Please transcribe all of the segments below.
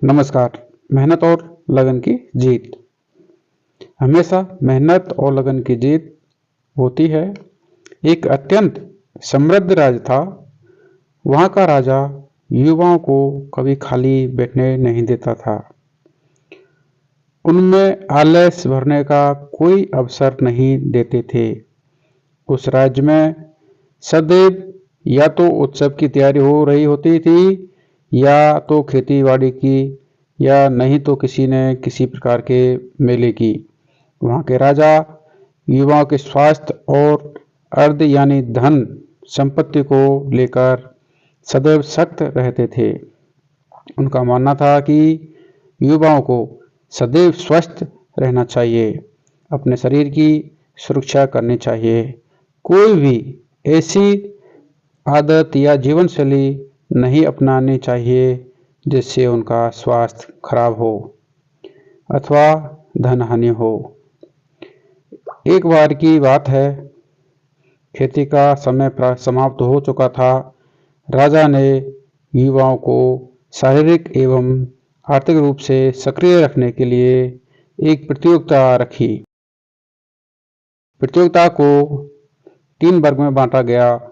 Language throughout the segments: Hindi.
नमस्कार। मेहनत और लगन की जीत। हमेशा मेहनत और लगन की जीत होती है। एक अत्यंत समृद्ध राज्य था। वहाँ का राजा युवाओं को कभी खाली बैठने नहीं देता था। उनमें आलस्य भरने का कोई अवसर नहीं देते थे। उस राज्य में सदैव या तो उत्सव की तैयारी हो रही होती थी या तो खेती-बाड़ी की या नहीं तो किसी न किसी प्रकार के मेले की। वहाँ के राजा युवाओं के स्वास्थ्य और अर्थ यानी धन संपत्ति को लेकर सदैव सख्त रहते थे। उनका मानना था कि युवाओं को सदैव स्वस्थ रहना चाहिए, अपने शरीर की सुरक्षा करनी चाहिए। कोई भी ऐसी आदत या जीवन शैली नहीं अपनानी चाहिए जिससे उनका स्वास्थ्य खराब हो अथवा धन हानि हो। एक बार की बात है, खेती का समय समाप्त हो चुका था। राजा ने युवाओं को शारीरिक एवं आर्थिक रूप से सक्रिय रखने के लिए एक प्रतियोगिता रखी। प्रतियोगिता को 3 वर्ग में बांटा गया।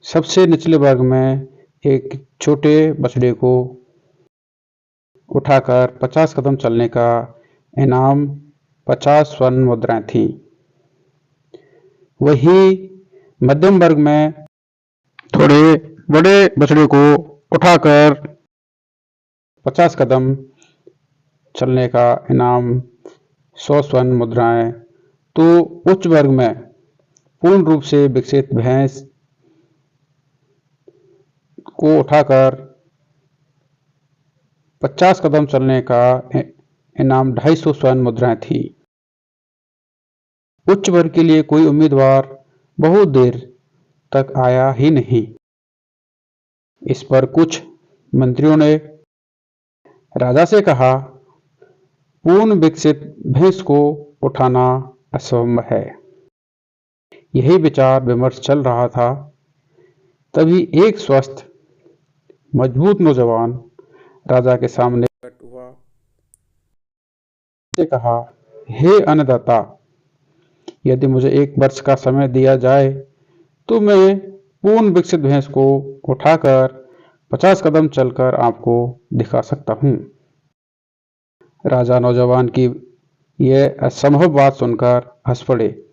सबसे निचले वर्ग में एक छोटे बछड़े को उठाकर 50 कदम चलने का इनाम 50 स्वर्ण मुद्राएं थी। वही मध्यम वर्ग में थोड़े बड़े बछड़े को उठाकर 50 कदम चलने का इनाम 100 स्वर्ण मुद्राएं। तो उच्च वर्ग में पूर्ण रूप से विकसित भैंस को उठाकर 50 कदम चलने का इनाम 250 स्वर्ण मुद्राएं थी। उच्च वर्ग के लिए कोई उम्मीदवार बहुत देर तक आया ही नहीं। इस पर कुछ मंत्रियों ने राजा से कहा, पूर्ण विकसित भैंस को उठाना असंभव है। यही विचार विमर्श चल रहा था। तभी एक स्वस्थ मजबूत नौजवान राजा के सामने प्रकट हुआ। उसने कहा, हे अन्नदाता, यदि मुझे 1 वर्ष का समय दिया जाए तो मैं पूर्ण विकसित भैंस को उठाकर 50 कदम चलकर आपको दिखा सकता हूँ। राजा नौजवान की यह असंभव बात सुनकर हंस पड़े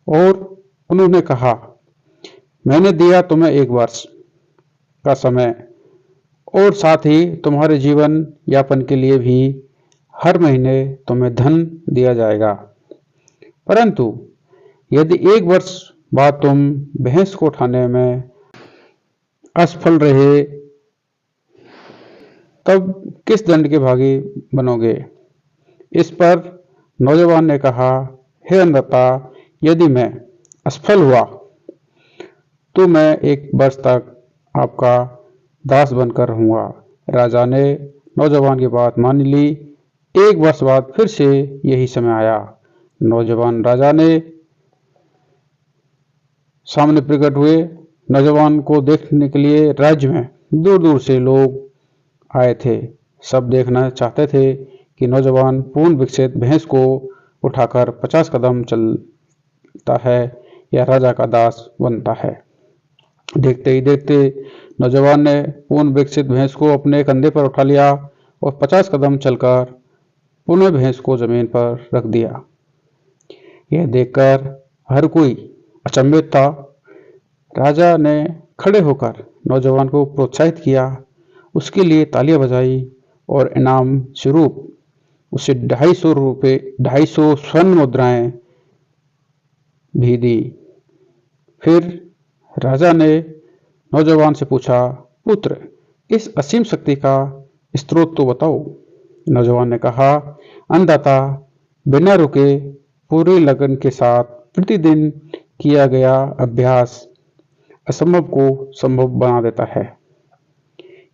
और उन्होंने कहा, मैंने दिया तुम्हें 1 वर्ष का समय और साथ ही तुम्हारे जीवन यापन के लिए भी हर महीने तुम्हें धन दिया जाएगा। परंतु यदि 1 वर्ष बाद तुम भैंस को उठाने में असफल रहे तब किस दंड के भागी बनोगे? इस पर नौजवान ने कहा, हे अन्नदाता, यदि मैं असफल हुआ तो मैं 1 वर्ष तक आपका दास बनकर रहूंगा। राजा ने नौजवान की बात मान ली। 1 वर्ष बाद फिर से यही समय आया। नौजवान राजा ने सामने प्रकट हुए। नौजवान को देखने के लिए राज्य में दूर दूर से लोग आए थे। सब देखना चाहते थे कि नौजवान पूर्ण विकसित भैंस को उठाकर 50 कदम चलता है या राजा का दास बनता है। देखते ही देखते नौजवान ने पूर्ण विकसित भैंस को अपने कंधे पर उठा लिया और 50 कदम चलकर पुनः भैंस को जमीन पर रख दिया। यह देखकर हर कोई अचंभित था। राजा ने खड़े होकर नौजवान को प्रोत्साहित किया, उसके लिए तालियां बजाई और इनाम स्वरूप उसे 250 स्वर्ण मुद्राएं भी दी। फिर राजा ने नौजवान से पूछा, पुत्र, इस असीम शक्ति का स्रोत तो बताओ। नौजवान ने कहा, अन्नदाता, बिना रुके पूरी लगन के साथ प्रतिदिन किया गया अभ्यास असंभव को संभव बना देता है।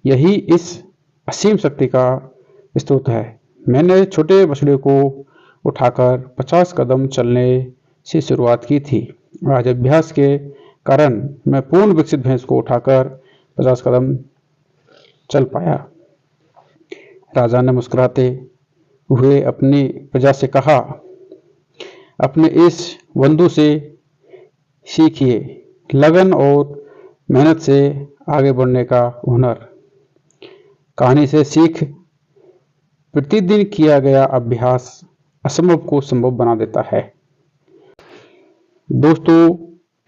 यही इस असीम शक्ति का स्रोत है। मैंने छोटे बछड़े को उठाकर 50 कदम चलने से शुरुआत की थी। आज अभ्यास के कारण मैं पूर्ण विकसित भैंस को उठाकर 50 कदम चल पाया। राजा ने मुस्कुराते हुए अपनी प्रजा से कहा, अपने इस बंधु से सीखिए लगन और मेहनत से आगे बढ़ने का हुनर। कहानी से सीख, प्रतिदिन किया गया अभ्यास असंभव को संभव बना देता है। दोस्तों,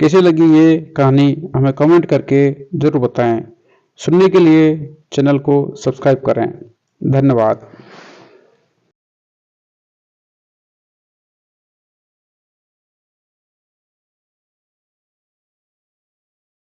कैसे लगी ये कहानी हमें कमेंट करके जरूर बताएं। सुनने के लिए चैनल को सब्सक्राइब करें। धन्यवाद।